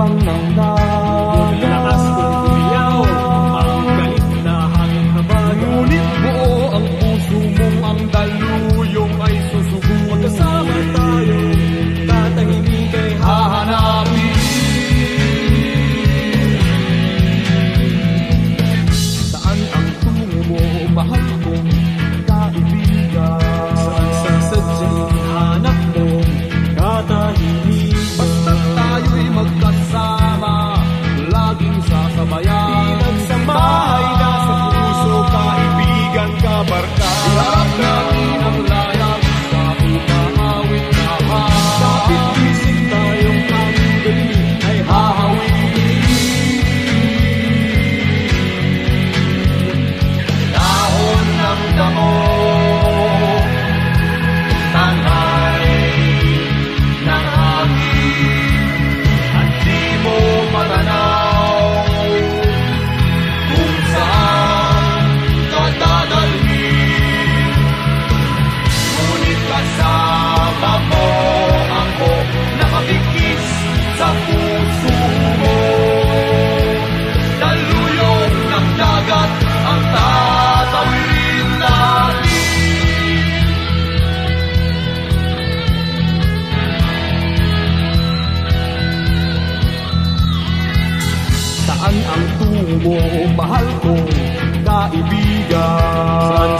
tapang ng lakas kong umiyaw ang galit na hangin habag. Ngunit buo ang puso mong ang daluyong ay susugo. Magkasama tayo, tatahimik ay Hahanapin. Saan ang tungo mo, mahal kong kaibigan? saan sa sadyang hanap mo, katahimik. Basta't tayo'y magkasama, laging sasabayan. Pinagsamahay na sa puso, kaibigan, kabarkada. Iharap natin ang layag sa umahawit na Kapit isip tayong ang galing ay hahawin. Dahon ng damo, tanghay ng hangin, at di mo matanaw kung saan ka dadalhin. Ngunit kasama mo ako, nakabigis sa puso mo. Daluyong ng dagat ang tatawirin natin. Saan ang tungo mo, mahal kong kaibigan? Saan